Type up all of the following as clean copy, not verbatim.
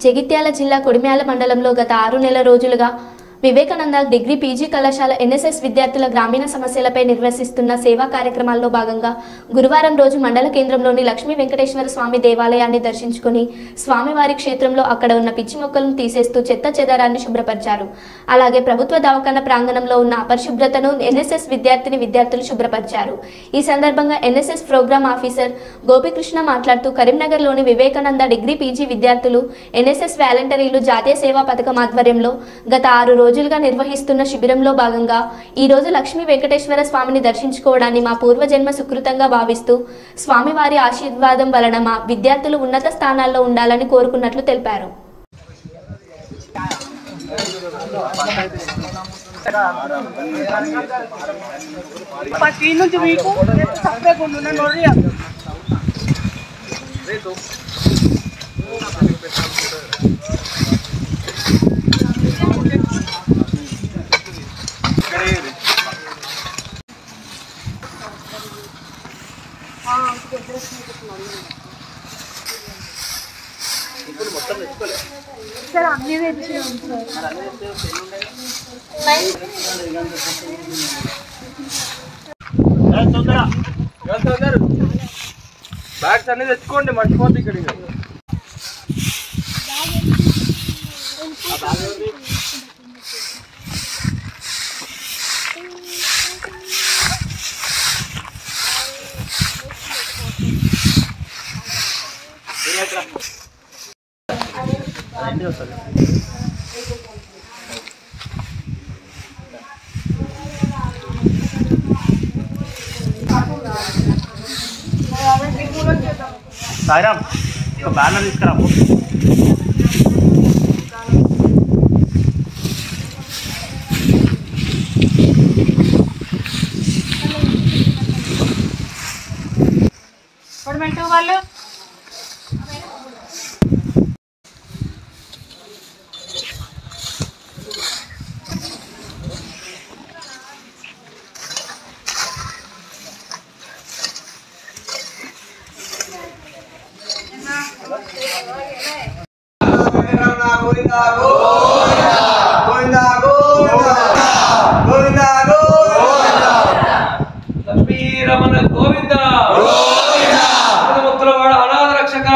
జగిత్యాల జిల్లా కొడిమ్యాల మండలంలో గత 6 నెలల రోజులుగా వివేకానంద డిగ్రీ పీజీ కళాశాల ఎన్ఎస్ఎస్ విద్యార్థుల గ్రామీణ సమస్యలపై నిర్వహిస్తున్న సేవా కార్యక్రమాల్లో భాగంగా గురువారం రోజు మండల కేంద్రంలోని లక్ష్మీ వెంకటేశ్వర స్వామి దేవాలయాన్ని దర్శించుకుని స్వామివారి క్షేత్రంలో అక్కడ ఉన్న పిచ్చి మొక్కలను తీసేస్తూ చెత్త చెదారాన్ని శుభ్రపరిచారు. అలాగే ప్రభుత్వ దవాఖాన ప్రాంగణంలో ఉన్న అపరిశుభ్రతను ఎన్ఎస్ఎస్ విద్యార్థులు శుభ్రపరిచారు. ఈ సందర్భంగా ఎన్ఎస్ఎస్ ప్రోగ్రామ్ ఆఫీసర్ గోపికృష్ణ మాట్లాడుతూ కరీంనగర్లోని వివేకానంద డిగ్రీ పీజీ విద్యార్థులు ఎన్ఎస్ఎస్ వాలంటీర్లు జాతీయ సేవా పథకం ఆధ్వర్యంలో గత 6 రోజులుగా నిర్వహిస్తున్న శిబిరంలో భాగంగా ఈ రోజు లక్ష్మీ వెంకటేశ్వర స్వామిని దర్శించుకోవడాన్ని మా పూర్వజన్మ సుకృతంగా భావిస్తూ స్వామివారి ఆశీర్వాదం వలన మా విద్యార్థులు ఉన్నత స్థానాల్లో ఉండాలని కోరుకున్నట్లు తెలిపారు. सर अभी बैग्स अने తెచ్చుకోండి మర్చిపోద్దు ఇక్కడికి साईराम बैनर తీసుకురా గవర్నమెంట్ వాళ్ళు लक्ष्मी रमण गोविंद मुक्तलवाड़ अनाथ रक्षक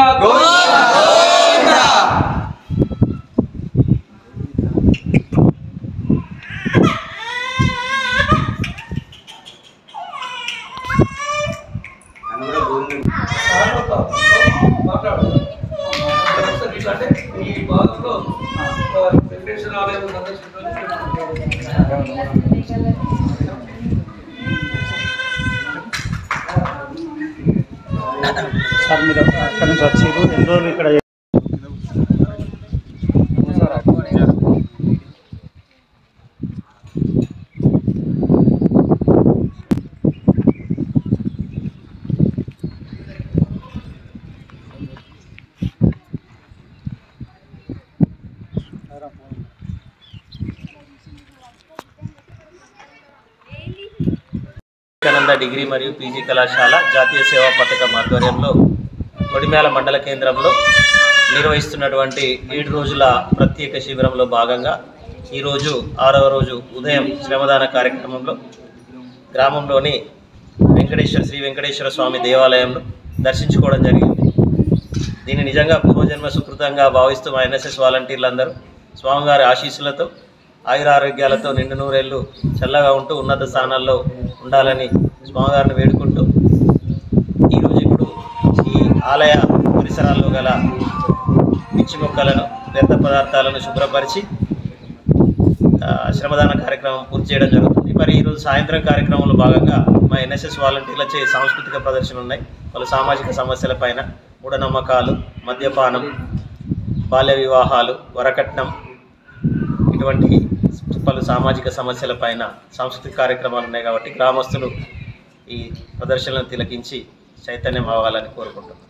సార్ మీరు అక్కడి నుంచి వచ్చారు ఎన్ని రోజులు ఇక్కడ వివేకానంద డిగ్రీ మరియు పీజీ కళాశాల జాతీయ సేవా పథకం ఆధ్వర్యంలో కొడిమ్యాల మండల కేంద్రంలో నిర్వహిస్తున్నటువంటి 7 రోజుల ప్రత్యేక శిబిరంలో భాగంగా ఈరోజు 6వ రోజు ఉదయం శ్రమదాన కార్యక్రమంలో గ్రామంలోని శ్రీ వెంకటేశ్వర స్వామి దేవాలయంలో దర్శించుకోవడం జరిగింది. దీన్ని నిజంగా పూర్వజన్మ సుకృతంగా భావిస్తూ మా ఎన్ఎస్ఎస్ వాలంటీర్లందరూ స్వామివారి ఆశీస్సులతో ఆయురారోగ్యాలతో నిండు నూరేళ్లు చల్లగా ఉంటూ ఉన్నత స్థానాల్లో ఉండాలని స్వామివారిని వేడుకుంటూ ఈరోజు ఇప్పుడు ఈ ఆలయ పరిసరాల్లో గల పిచ్చి మొక్కలను వ్యర్థ పదార్థాలను శుభ్రపరిచి శ్రమదాన కార్యక్రమం పూర్తి చేయడం జరుగుతుంది. మరి ఈరోజు సాయంత్రం కార్యక్రమంలో భాగంగా మా ఎన్ఎస్ఎస్ వాలంటీర్లచే సాంస్కృతిక ప్రదర్శనలు ఉన్నాయి. పలు సామాజిక సమస్యలపైన, మూఢనమ్మకాలు, మద్యపానం, బాల్య వివాహాలు, వరకట్నం ఇటువంటి పలు సామాజిక సమస్యలపైన సాంస్కృతిక కార్యక్రమాలు ఉన్నాయి కాబట్టి గ్రామస్తులు ఈ ప్రదర్శనలను తిలకించి చైతన్యం అవ్వాలని కోరుకుంటున్నాను.